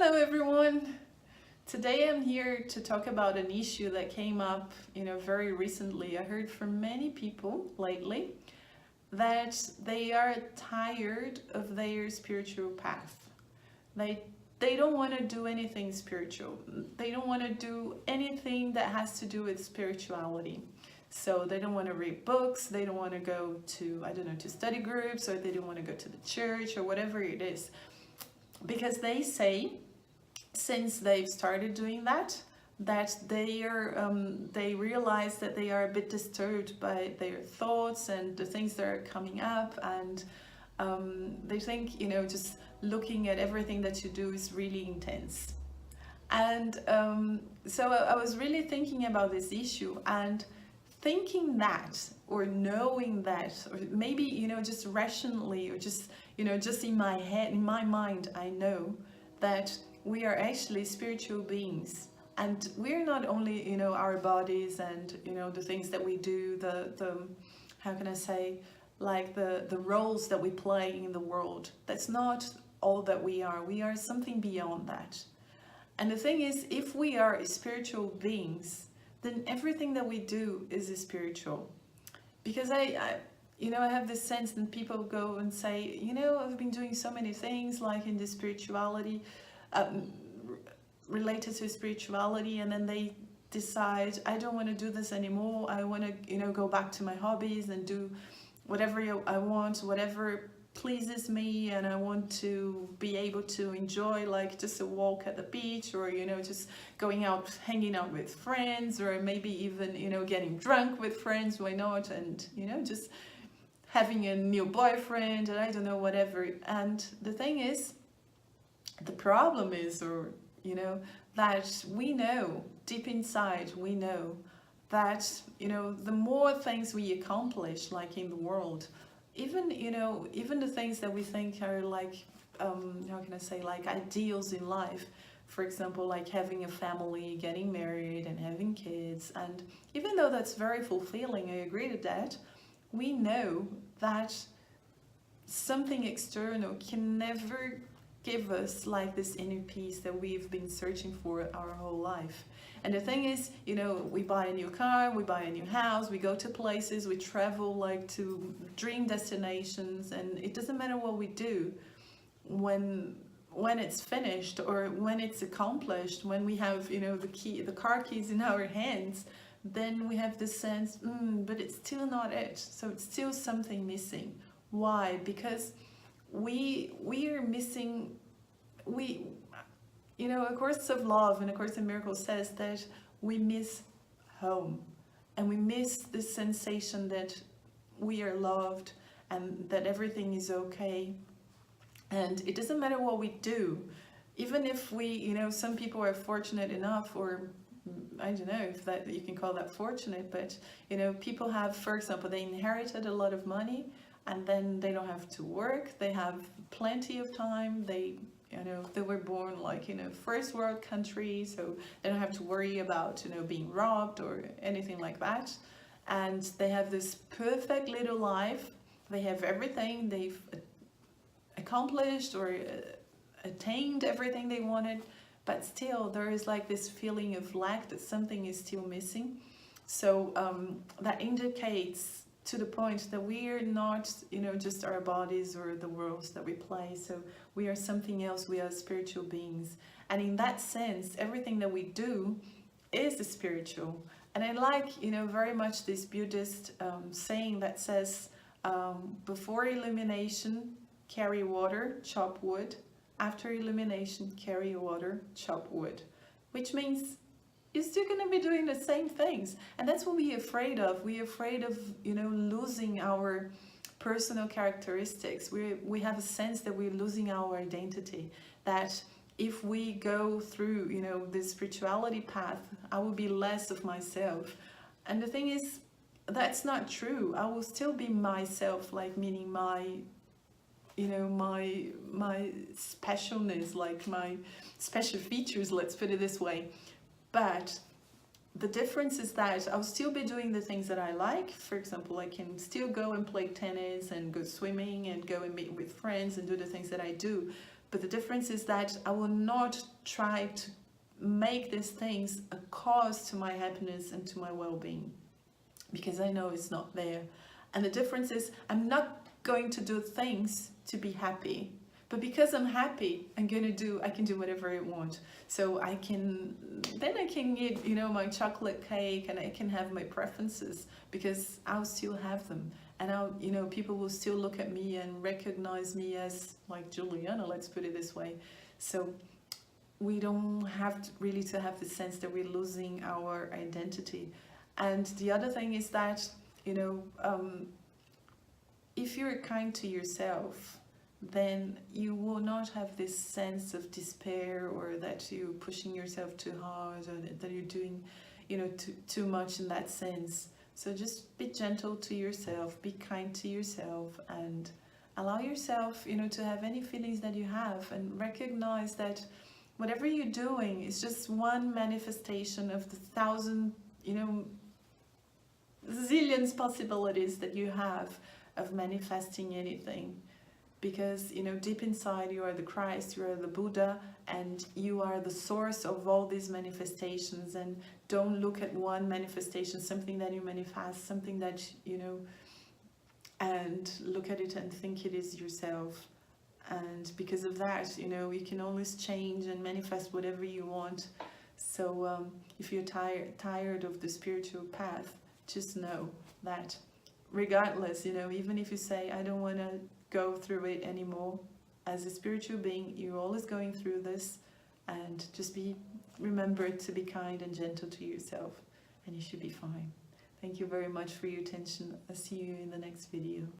Hello everyone. Today I'm here to talk about an issue that came up, very recently. I heard from many people lately that they are tired of their spiritual path. They they don't want to do anything spiritual. They don't want to do anything that has to do with spirituality. So they don't want to read books, they don't want to go to, I don't know, to study groups, or they don't want to go to the church or whatever it is. Because they say, since they've started doing that, they realize that they are a bit disturbed by their thoughts and the things that are coming up, and they think, just looking at everything that you do is really intense. And so I was really thinking about this issue, and thinking that, or knowing that, or maybe, just rationally, or just, just in my head, in my mind, I know that we are actually spiritual beings. And we're not only, our bodies and, the things that we do, the how can I say, like the roles that we play in the world. That's not all that we are. We are something beyond that. And the thing is, if we are spiritual beings, then everything that we do is spiritual. Because I have this sense that people go and say, I've been doing so many things like in the spirituality, um, related to spirituality, and then they decide, I don't want to do this anymore. I want to, go back to my hobbies and do whatever I want, whatever pleases me, and I want to be able to enjoy like just a walk at the beach, or just going out, hanging out with friends, or maybe even getting drunk with friends, why not, and just having a new boyfriend, and I don't know, whatever. And the thing is, the problem is, or that we know deep inside, we know that the more things we accomplish, like in the world, even even the things that we think are like how can I say, like ideals in life, for example, like having a family, getting married and having kids, and even though that's very fulfilling, I agree to that, we know that something external can never give us like this inner peace that we've been searching for our whole life. And the thing is, we buy a new car, we buy a new house, we go to places, we travel like to dream destinations, and it doesn't matter what we do, when it's finished or when it's accomplished, when we have the car keys in our hands, then we have this sense, but it's still not it. So it's still something missing. Why? Because we are missing, A Course of Love and A Course in Miracles says that we miss home, and we miss the sensation that we are loved and that everything is okay. And it doesn't matter what we do, even if we, some people are fortunate enough, or I don't know if that you can call that fortunate, but people have, for example, they inherited a lot of money, and then they don't have to work, they have plenty of time, they were born like in a first world country, so they don't have to worry about being robbed or anything like that, and they have this perfect little life. They have everything, they've accomplished or attained everything they wanted, but still there is like this feeling of lack, that something is still missing. So that indicates to the point that we are not, just our bodies or the roles that we play. So we are something else. We are spiritual beings. And in that sense, everything that we do is spiritual. And I like, very much this Buddhist saying that says, before illumination, carry water, chop wood. After illumination, carry water, chop wood. Which means you're still going to be doing the same things. And that's what we're afraid of. We're afraid of, losing our personal characteristics. We have a sense that we're losing our identity. That if we go through, this spirituality path, I will be less of myself. And the thing is, that's not true. I will still be myself, like meaning my specialness, like my special features, let's put it this way. But the difference is that I'll still be doing the things that I like. For example, I can still go and play tennis and go swimming and go and meet with friends and do the things that I do. But the difference is that I will not try to make these things a cause to my happiness and to my well-being, because I know it's not there. And the difference is I'm not going to do things to be happy, but because I'm happy, I can do whatever I want. So I can eat, my chocolate cake, and I can have my preferences, because I'll still have them. And people will still look at me and recognize me as like Juliana, let's put it this way. So we don't have really to have the sense that we're losing our identity. And the other thing is that, if you're kind to yourself, then you will not have this sense of despair, or that you're pushing yourself too hard, or that you're doing, too much in that sense. So just be gentle to yourself, be kind to yourself, and allow yourself, to have any feelings that you have, and recognize that whatever you're doing is just one manifestation of the thousand, zillions possibilities that you have of manifesting anything. Because deep inside you are the Christ, you are the Buddha, and you are the source of all these manifestations. And don't look at one manifestation, something that you manifest, something that and look at it and think it is yourself. And because of that, you can always change and manifest whatever you want. So if you're tired of the spiritual path, just know that regardless, even if you say, I don't want to go through it anymore, as a spiritual being, you're always going through this. And just remember to be kind and gentle to yourself, and you should be fine. Thank you very much for your attention. I'll see you in the next video.